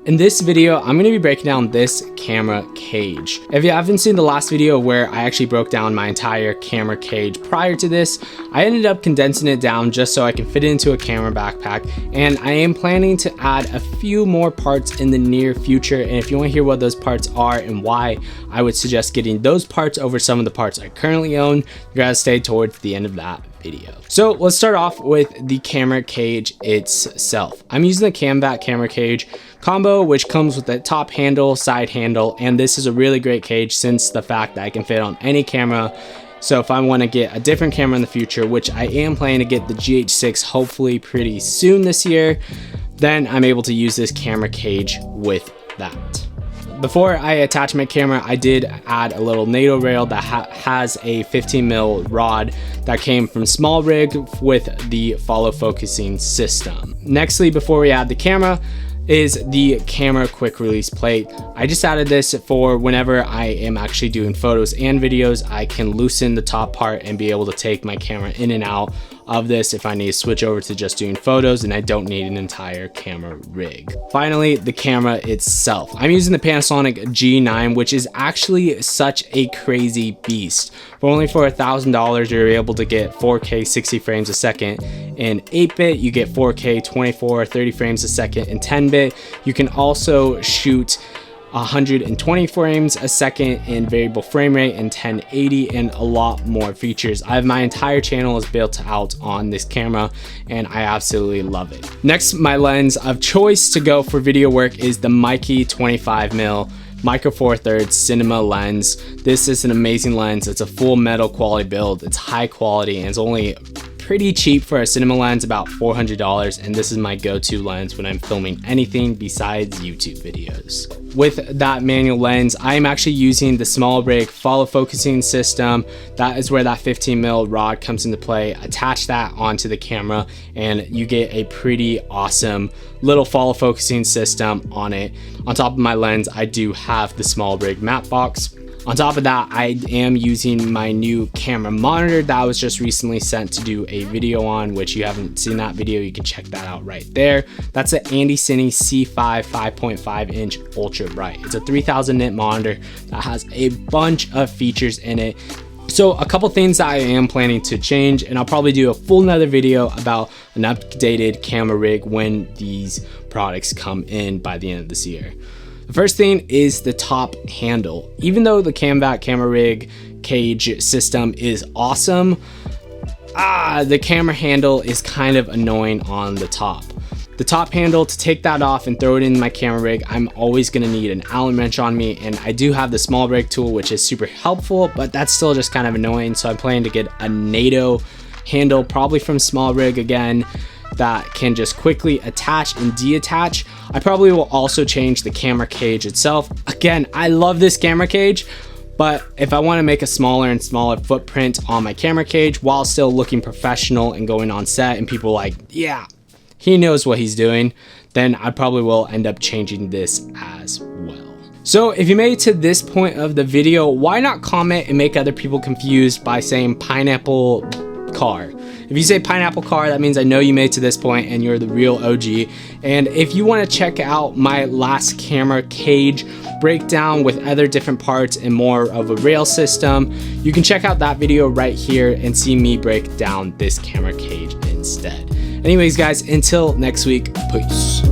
In this video, I'm going to be breaking down this camera cage. If you haven't seen the last video where I actually broke down my entire camera cage prior to this, I ended up condensing it down just so I can fit it into a camera backpack, and I am planning to add a few more parts in the near future. And if you want to hear what those parts are and why I would suggest getting those parts over some of the parts I currently own, you gotta stay towards the end of that video. So let's start off with the camera cage itself. I'm using the CamVac camera cage combo, which comes with the top handle, side handle, and this is a really great cage since the fact that I can fit on any camera. So if I want to get a different camera in the future, which I am planning to get the GH6 hopefully pretty soon this year, then I'm able to use this camera cage with that. Before I attach my camera, I did add a little NATO rail that has a 15mm rod that came from Small Rig with the follow focusing system. Nextly, before we add the camera, is the camera quick release plate. I just added this for whenever I am actually doing photos and videos. I can loosen the top part and be able to take my camera in and out of this if I need to switch over to just doing photos and I don't need an entire camera rig. Finally, the camera itself. I'm using the Panasonic G9, which is actually such a crazy beast. For only $1,000, you're able to get 4K 60 frames a second in 8-bit. You get 4K 24, 30 frames a second in 10-bit. You can also shoot 120 frames a second in variable frame rate in 1080 and a lot more features. My entire channel is built out on this camera and I absolutely love it. Next, my lens of choice to go for video work is the Mikey 25mm Micro Four Thirds cinema lens. This is an amazing lens. It's a full metal quality build. It's high quality and it's only pretty cheap for a cinema lens, about $400, and this is my go-to lens when I'm filming anything besides YouTube videos. With that manual lens, I am actually using the Small Rig follow focusing system. That is where that 15mm rod comes into play. Attach that onto the camera and you get a pretty awesome little follow focusing system on it. On top of my lens, I do have the Small Rig matte box. On top of that, I am using my new camera monitor that was just recently sent to do a video on, which you haven't seen that video, you can check that out right there. That's an Andy Cine C5 5.5 inch ultra bright. It's a 3000 nit monitor that has a bunch of features in it. So a couple things that I am planning to change, and I'll probably do a full another video about an updated camera rig when these products come in by the end of this year. The first thing is the top handle. Even though the CamVac camera rig cage system is awesome, the camera handle is kind of annoying on the top. The top handle, to take that off and throw it in my camera rig, I'm always gonna need an Allen wrench on me, and I do have the Small Rig tool, which is super helpful, but that's still just kind of annoying. So I'm planning to get a NATO handle, probably from Small Rig again, that can just quickly attach and detach. I probably will also change the camera cage itself. Again, I love this camera cage, but if I want to make a smaller and smaller footprint on my camera cage while still looking professional and going on set and people like, yeah, he knows what he's doing, then I probably will end up changing this as well. So if you made it to this point of the video, why not comment and make other people confused by saying pineapple car? If you say pineapple car, that means I know you made it to this point and you're the real OG. And if you want to check out my last camera cage breakdown with other different parts and more of a rail system, you can check out that video right here and see me break down this camera cage instead. Anyways guys, until next week, peace.